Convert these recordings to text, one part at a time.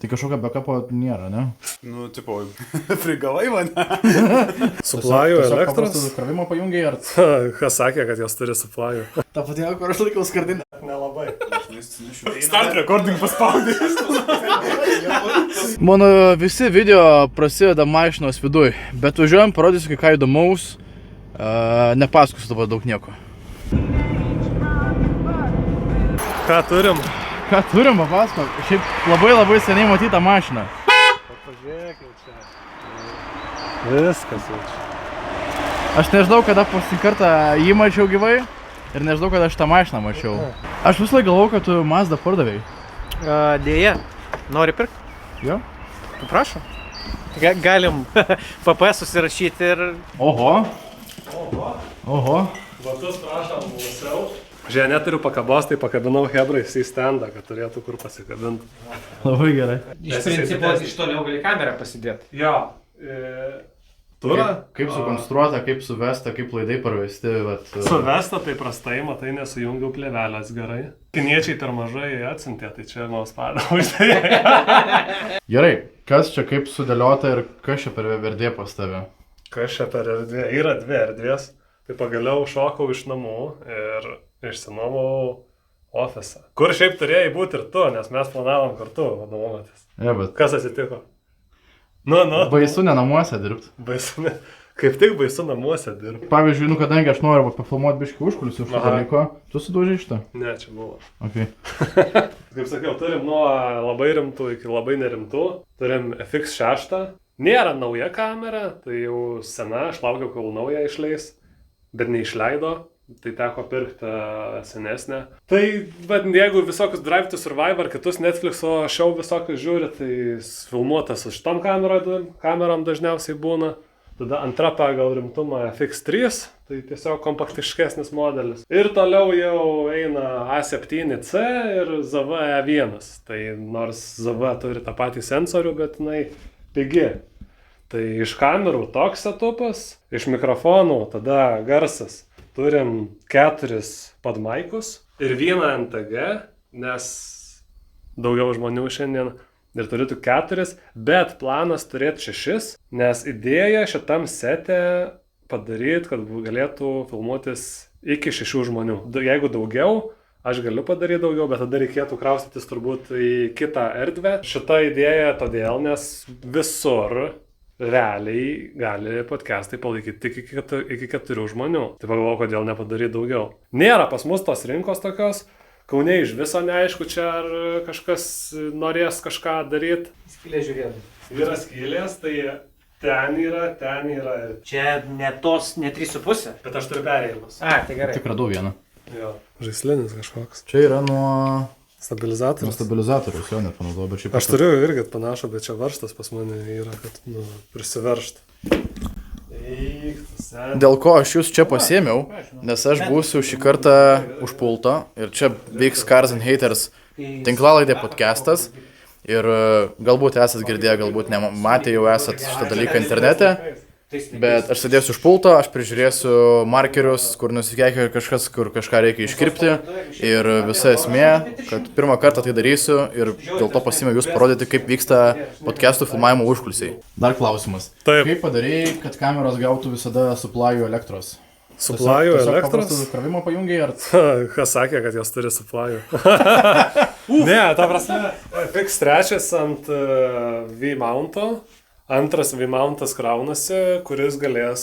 Tai kažkokio backupo nėra, ne? Nu, tipo, frigavai mane. Suplajų elektros. Krovimo pajungiai ar... Kas sakė, kad jos turi suplajų? Ta pati, kur aš laikau skardinę. Nelabai. Start recording paspaudė. Mano visi video prasideda mašinos viduj, bet važiuojam, parodysiu kai ką įdomaus. Nepasakosiu dabar daug nieko. Ką turim? Ką turim, papasakok? Šiaip labai seniai matyta mašina. Pažiūrėkit čia. Viskas jau čia. Aš nežinau, kada paskutinį kartą jį mačiau gyvai ir nežinau, kada aš tą mašiną mačiau. Aš visą laiką galvojau, kad tu Mazda pardavėjai. Dėja. Nori pirkt? Jo? Prašom. Galim PP susirašyti ir... Oho. Vatus prašom mūsiau. Žiūrė, neturiu pakabos, tai pakabinau hebrais į standą, kad turėtų kur pasikabinti. Labai gerai. Iš principo, iš toliau gali kamerą pasidėti. Jo. Turą? Kaip sukonstruota, kaip suvesta, kaip laidai parvesti. Suvesta tai prastai, matai, nesujungiau plėvelės gerai. Kiniečiai per mažai atsiuntė, tai čia nuo spardo uždėjai. Gerai, kas čia kaip sudėliota ir kas čia per verdė pas tave? Kas čia per erdvė? Yra dvi erdvės. Tai pagaliau šokau iš namų ir išsinuomau ofisą. Kur šiaip turėjai būti ir tu, nes mes planavom kartu vadovautis. Ja, bet... Kas atsitiko? Nu. Baisu ne namuose dirbti. Baisu ne. Kaip tik baisu namuose dirbti. Pavyzdžiui, kadangi aš noriu pafilmuoti biškį užkulisių už to dalyko, tu sudaužai šitą? Ne, čia buvo. Okay. Kaip sakiau, turim nuo labai rimtų iki labai nerimtų. Turim FX6. Nėra nauja kamera, tai jau sena, aš laukiau, kol naują išleis. Bet neišleido, tai teko pirkti senesnę. Tai, bet jeigu visokius Drive to Survive ar kitus Netflixo show visokius žiūri, tai filmuotas su šitom kamerom dažniausiai būna. Tada antra pagal rimtumą FX3, tai tiesiog kompaktiškesnis modelis. Ir toliau jau eina A7C ir ZV E1. Tai nors ZV turi tą patį sensorių, bet jinai pigi. Tai iš kamerų toks setupas, iš mikrofonų tada garsas. Turim 4 podmaikus ir 1 NTG, nes daugiau žmonių šiandien ir turiu 4, bet planas turėti 6, nes idėja šitam sete padaryti, kad galėtų filmuotis iki 6 žmonių. Jeigu daugiau, aš galiu padaryti daugiau, bet tada reikėtų kraustytis turbūt į kitą erdvę. Šita idėja todėl, nes visur realiai gali podcastai palaikyti tik iki 4 žmonių. Tai pagalvojau, kodėl nepadaryti daugiau. Nėra pas mus tos rinkos tokios. Kaune iš viso neaišku, čia ar kažkas norės kažką daryti. Skylė žiūrėtų. Yra skylės, tai ten yra ir... Čia ne 3,5. Bet aš turiu perėjimus. Tai gerai. Tik radau vieną. Jo. Žaislinis kažkoks. Čia yra nuo... Stabilizatorius. Stabilizatorius jo net panaudoju, bet šiaip... Aš turiu irgi panašų, bet čia varžtas pas mane yra, kad prisiveržt. Dėl ko aš jūs čia pasėmiau, nes aš būsiu šį kartą už pulto ir čia veiks Cars and Haters tinklalaidė podcastas ir galbūt esat girdėję, galbūt nematę jau esat šitą dalyką internete. Bet aš sėdėsiu už pulto, aš prižiūrėsiu markerius, kur nusikeikia kažkas, kur kažką reikia iškirpti. Ir visa esmė, kad pirmą kartą tai darysiu ir dėl to pasiėmiau jūs parodyti, kaip vyksta podcastų filmavimo užkulisiai. Dar klausimas. Taip. Kaip padarėjai, kad kameros gautų visada suplajų elektros? Suplajų elektros? Tiesiog krovimo pajungiai ar... Kas sakė, kad jos turi suplajų? Ne, ta prasme, FX3 ant V-mounto. Antras V-mountas kraunasi, kuris galės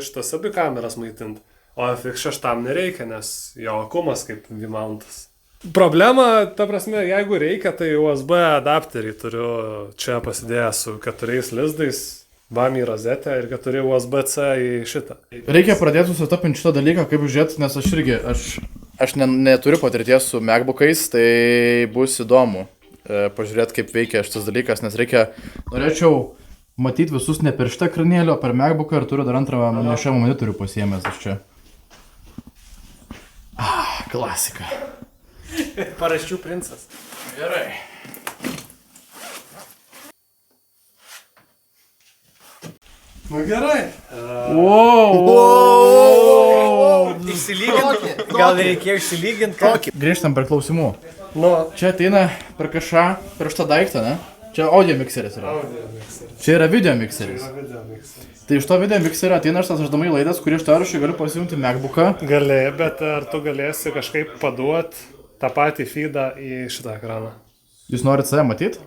šitas abi kameras maitinti. O FX6 nereikia, nes jo akumas kaip V-mountas. Problema, ta prasme, jeigu reikia, tai USB adapterį turiu čia pasidėjęs su 4 lizdais, BAMI rozetę ir 4 USB-C į šitą. Reikia pradėti susitapinti šitą dalyką, kaip žiūrėti, nes aš neturiu patirties su MacBook'ais, tai bus įdomu pažiūrėti, kaip veikia šitas dalykas, nes norėčiau matyti visus ne per šitą ekranėlį, o per MacBook'ą ir turiu dar antrą nešamą monitorių pasiėmęs aš čia. Klasika. Paraščių princas. Gerai. Nu gerai. Išsilyginti. Gal reikėjo išsilyginti? Grįžtam per klausimų. Nu, Čia ateina per kažką, per šitą daiktą, ne? Čia audio mikseris yra. Audio mikseris. Čia yra video mikseris. Yra video mikseris. Tai iš to video mikserio ateina šitas žaidamai laidas, kurį aš teoriškai galiu pasijungti MacBooką. Galėjai, bet ar tu galėsi kažkaip paduot tą patį feedą į šitą ekraną? Jūs norit save matyti?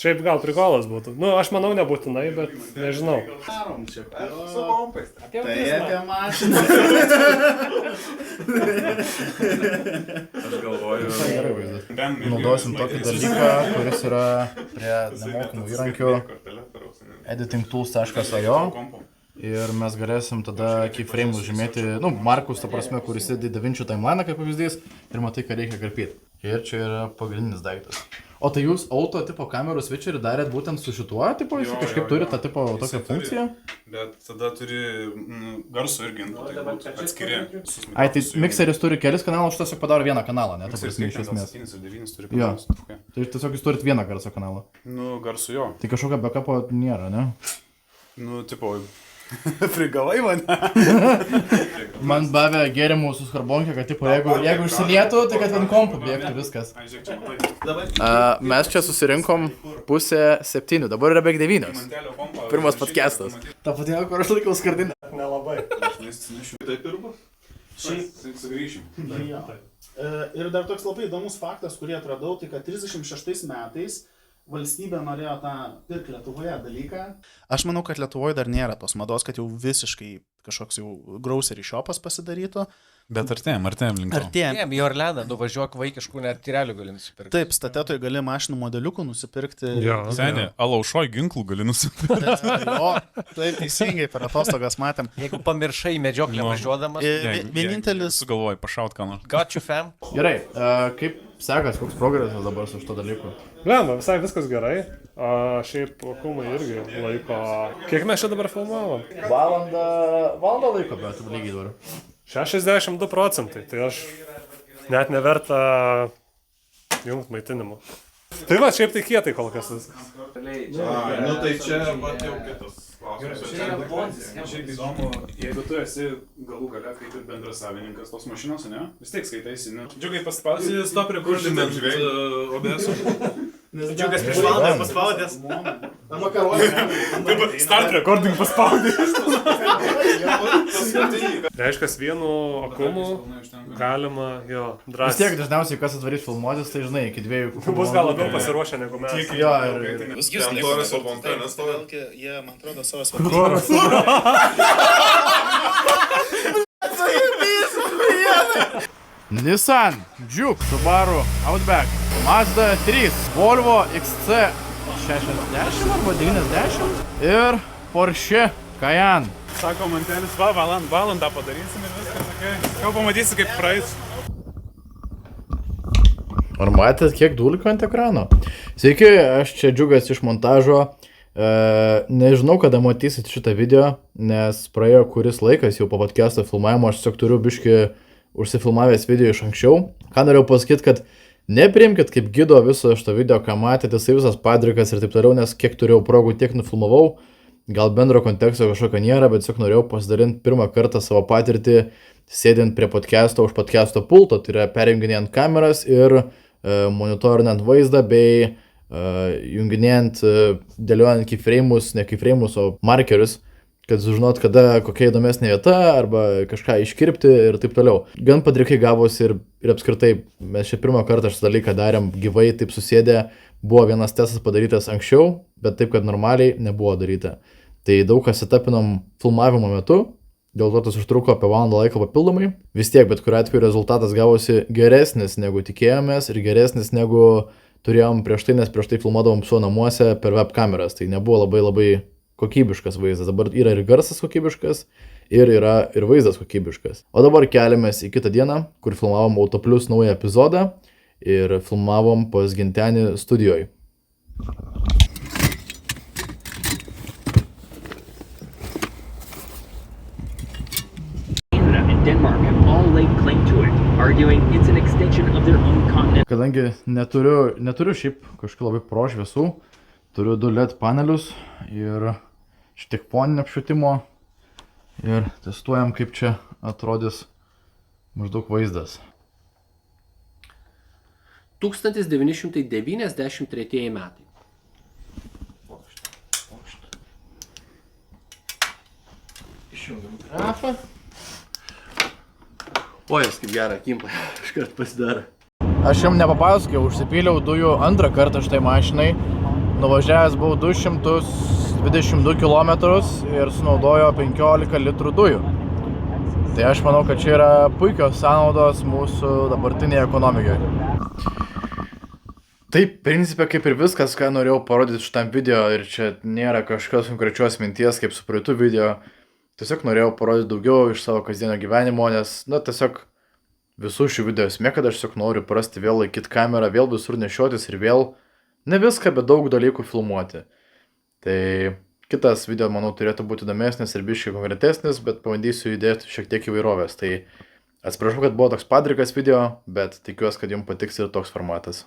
Šiaip gal prikolas būtų. Nu, aš manau nebūtinai, bet nežinau. Darom čia. Su kompais. Apie Tai autizmą. apie mašiną. Aš galvoju. Gerai vaizdas. Naudosim tokį dalyką, kuris yra prie nemokamų įrankių editingtools.io ir mes galėsim tada keyframe'us žymėti, markus, ta prasme, kuris įdė DaVinci timeline kaip pavyzdys ir matai, ką reikia karpyti. Ir čia yra pagrindinis daiktas. O tai jūs auto tipo kamerų switcherį darėt būtent su šituo tipo, jūs kažkaip turite tą tipo tokią funkciją? Bet tada turi garso irgi inputai būti atskiri. Ai, tai mikseris turi kelis kanalus, šitas jau padaro vieną kanalą, ne? Ta prasme, iš esmės. 7 ir 9 turi Jo. kanalus. Tai tiesiog jūs turit vieną garso kanalą. Nu, garsu jo. Tai kažkokio backupo nėra, ne? Nu, tipo, frigavai mane. Man davė gėrimų su skarbonkė, kad tipo, jeigu užsilietų, tai kad ant kompų bėgtų viskas. Ai, žiūrėk, čia matai. Mes čia susirinkom 6:30, dabar yra beveik 9. Mantelio kompą. Pirmas podcastas. Ta patėjo, kur aš laikau skardinę. Nelabai. Aš nesinešiu. Tai pirma? Šiaip sugrįšim. Jo. Ir dar toks labai įdomus faktas, kurį atradau, tai kad 36 metais valstybė norėjo tą pirkti Lietuvoje dalyką. Aš manau, kad Lietuvoje dar nėra tos mados, kad jau visiškai kažkoks jau grocery shopas pasidarytų. Bet artėjom link to. Artėjom į Orleną, nuvažiuok vaikiškų, net tyrelių gali nusipirkti. Taip, statetoje gali mašinų modeliukų nusipirkti. Jo. Seniai, alaušoj ginklų gali nusipirkti. O, taip, teisingai, per atostogas matėm. Jeigu pamiršai medžioklę važiuodamas, Vienintelis... Sugalvoji pašaut ką nors. got you fam. Gerai, kaip sekas, koks progresas dabar su šito dalyku? Lemba, visai viskas gerai. Šiaip kūmai irgi laiko. Kiek mes čia dabar filmavom? Valandą laiko, bet lygiai dabar. 62%, tai aš net neverta jungt maitinimu. Tai va, šiaip tai kietai kol kas viskas. Nu tai čia vat jau kitas klausimas. Šiaip įdomu, jeigu tu esi galų gale kaip ir bendras savininkas tos mašinos, ne? Vis tiek skaitaisi, ne? Džiugai paspausi stop recording ant OBS. Džiugas prieš valandą paspaudęs. Start recording paspaudė. Reiškia, vienu akumu galima jo Vis drąsiai. tiek dažniausiai, kas atvarys filmuotis, tai žinai, iki 2 Bus gal labiau pasiruošę negu mes. Jo, ir... Jie, man atrodo, savo svarbu. Nissan, Juke, Subaru, Outback, Mazda 3, Volvo XC60 arba 90 ir Porsche Cayenne. Sako, mantelis, valandą padarysim ir viskas, okay. Gal pamatysi, kaip praeis. Ar matėt, kiek dulkių ant ekrano? Sveiki, aš čia Džiugas iš montažo. Nežinau, kada matysit šitą video, nes praėjo kuris laikas jau po podcast'o filmavimo, aš tiesiog turiu biškį užsifilmavęs video iš anksčiau. Ką norėjau pasakyti, kad nepriimkit kaip gido viso šito video, ką matėte, jisai visas padrikas ir taip toliau, nes kiek turėjau progų, tiek nufilmavau. Gal bendro konteksto kažkokio nėra, bet tiesiog norėjau pasidalinti pirmą kartą savo patirtį, sėdint prie podcast'o už podcast'o pulto, tai yra perjunginėjant kameras ir monitorinant vaizdą bei junginėjant, dėliojant keyframe'us, ne keyframe'us, o markerius, kad sužinot, kada kokia įdomesnė vieta arba kažką iškirpti ir taip toliau. Gan padrikai gavosi ir apskritai mes čia pirmą kartą šitą dalyką darėm gyvai, taip susėdę, buvo vienas testas padarytas anksčiau, bet taip, kad normaliai nebuvo daryta. Tai daug kas setapinom filmavimo metu, dėl to tas užtruko apie valandą laiko papildomai. Vis tiek, bet kuriuo atveju rezultatas gavosi geresnis negu tikėjomės ir geresnis negu turėjom prieš tai, nes prieš tai filmuodavom su namuose per web kameras. Tai nebuvo labai kokybiškas vaizdas. Dabar yra ir garsas kokybiškas, ir yra ir vaizdas kokybiškas. O dabar keliamės į kitą dieną, kur filmavom Autoplius naują epizodą ir filmavom pas Gintenį studijoj. Denmark have all laid claim to it, arguing it's an extension of their own continent. Kadangi neturiu šiaip kažkaip labai prošviesų, turiu 2 LED panelius ir šitiek foninio apšvietimo ir testuojam, kaip čia atrodys maždaug vaizdas. 1993 metai. Išjungiam grafą. Ojas kaip gerą kimpą, iškart pasidarė. Aš jums nepapasakojau, užsipyliau dujų antrą kartą štai mašinai. Nuvažiavęs buvau 222 km ir sunaudojo 15 litrų dujų. Tai aš manau, kad čia yra puikios sąnaudos mūsų dabartinėje ekonomijoje. Taip, principė, kaip ir viskas, ką norėjau parodyti šitam video, ir čia nėra kažkokios konkrečios minties, kaip su praeitų video. Tiesiog norėjau parodyti daugiau iš savo kasdienio gyvenimo, nes, tiesiog visų šių video esmė, kad aš tiesiog noriu prasti vėl laikyti kamerą, vėl visur nešiotis ir vėl ne viską, bet daug dalykų filmuoti. Tai kitas video, manau, turėtų būti įdomesnis ir biškai konkretesnis, bet pabandysiu įdėti šiek tiek įvairovės. Tai atsiprašau, kad buvo toks padrikas video, bet tikiuosi, kad jums patiks ir toks formatas.